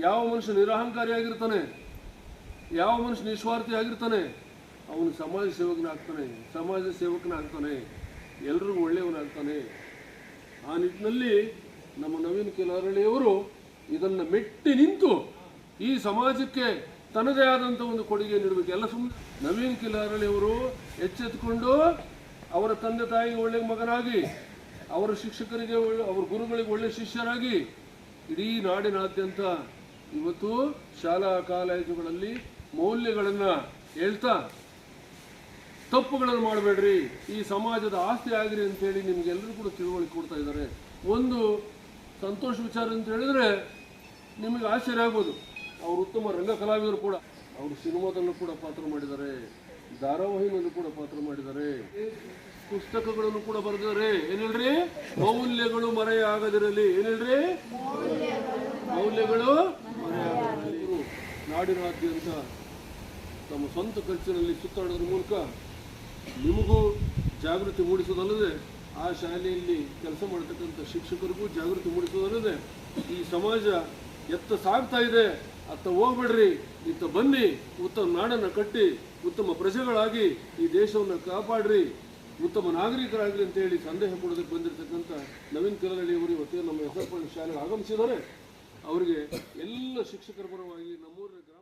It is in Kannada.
ಯಾವ ಮನುಷ್ಯ ನಿರಹಂಕಾರಿಯಾಗಿರ್ತಾನೆ, ಯಾವ ಮನುಷ್ಯ ನಿಸ್ವಾರ್ಥಿಯಾಗಿರ್ತಾನೆ, ಅವನು ಸಮಾಜ ಸೇವಕನಾಗ್ತಾನೆ, ಎಲ್ರಿಗೂ ಒಳ್ಳೆಯವನಾಗ್ತಾನೆ. ಆ ನಿಟ್ಟಿನಲ್ಲಿ ನಮ್ಮ ನವೀನ್ ಕಿಲಾರಳಿಯವರು ಇದನ್ನು ಮೆಟ್ಟಿ ನಿಂತು ಈ ಸಮಾಜಕ್ಕೆ ತನ್ನದೇ ಆದಂಥ ಒಂದು ಕೊಡುಗೆ ನೀಡಬೇಕು. ಎಲ್ಲ ಸುಮ್ಮನೆ ನವೀನ್ ಕಿಲಾರಳಿಯವರು ಎಚ್ಚೆತ್ತುಕೊಂಡು ಅವರ ತಂದೆ ತಾಯಿಗೆ ಒಳ್ಳೆಯ ಮಗನಾಗಿ, ಅವರ ಶಿಕ್ಷಕರಿಗೆ ಅವರ ಗುರುಗಳಿಗೆ ಒಳ್ಳೆಯ ಶಿಷ್ಯರಾಗಿ ಇಡೀ ನಾಡಿನಾದ್ಯಂತ ಇವತ್ತು ಶಾಲಾ ಕಾಲೇಜುಗಳಲ್ಲಿ ಮೌಲ್ಯಗಳನ್ನು ಹೇಳ್ತಾ ತಪ್ಪುಗಳನ್ನು ಮಾಡಬೇಡ್ರಿ, ಈ ಸಮಾಜದ ಆಸ್ತಿ ಆಗಿರಿ ಅಂತೇಳಿ ನಿಮಗೆಲ್ಲರೂ ಕೂಡ ತಿಳುವಳಿಕೆ ಕೊಡ್ತಾ ಇದ್ದಾರೆ. ಒಂದು ಸಂತೋಷ ವಿಚಾರ ಅಂತ ಹೇಳಿದ್ರೆ ನಿಮಗೆ ಆಶ್ಚರ್ಯ ಆಗ್ಬೋದು, ಅವರು ಉತ್ತಮ ರಂಗ ಕಲಾವಿದರು ಕೂಡ. ಅವರು ಸಿನಿಮಾದಲ್ಲೂ ಕೂಡ ಪಾತ್ರ ಮಾಡಿದ್ದಾರೆ, ಧಾರಾವಾಹಿನಲ್ಲೂ ಕೂಡ ಪಾತ್ರ ಮಾಡಿದ್ದಾರೆ, ಪುಸ್ತಕಗಳನ್ನು ಕೂಡ ಬರೆದಿದ್ದಾರೆ. ಏನ್ ಹೇಳ್ರಿ? ಮೌಲ್ಯಗಳು ಮರೆಯಾಗದಿರಲಿ. ಏನ್ ಹೇಳ್ರಿ? ಮೌಲ್ಯಗಳು ಮರೆಯಾಗದಿರಲಿ. ನಾಡಿನಾದ್ಯಂತ ತಮ್ಮ ಸ್ವಂತ ಖರ್ಚಿನಲ್ಲಿ ಸುತ್ತಾಡೋದ್ರ ಮೂಲಕ ನಿಮಗೂ ಜಾಗೃತಿ ಮೂಡಿಸೋದಲ್ಲದೆ, ಆ ಶಾಲೆಯಲ್ಲಿ ಕೆಲಸ ಮಾಡತಕ್ಕಂಥ ಶಿಕ್ಷಕರಿಗೂ ಜಾಗೃತಿ ಮೂಡಿಸೋದಲ್ಲದೆ, ಈ ಸಮಾಜ ಎತ್ತ ಸಾಗ್ತಾ ಇದೆ ಅತ್ತ ಹೋಗ್ಬೇಡ್ರಿ, ಇತ್ತ ಬನ್ನಿ, ಉತ್ತಮ ನಾಡನ್ನು ಕಟ್ಟಿ ಉತ್ತಮ ಪ್ರಜೆಗಳಾಗಿ ಈ ದೇಶವನ್ನು ಕಾಪಾಡ್ರಿ, ಉತ್ತಮ ನಾಗರಿಕರಾಗ್ರಿ ಅಂತೇಳಿ ಸಂದೇಶ ಕೊಡೋದಕ್ಕೆ ಬಂದಿರತಕ್ಕಂಥ ನವೀನ್ ಕಿಲಾರಳಿಯವರು ಇವತ್ತು ನಮ್ಮ SR ಪಾಳ್ಯ ಶಾಲೆಗೆ ಆಗಮಿಸಿದ್ದಾರೆ. ಅವರಿಗೆ ಎಲ್ಲ ಶಿಕ್ಷಕರ ಪರವಾಗಿ ನಮ್ಮೂರಿನ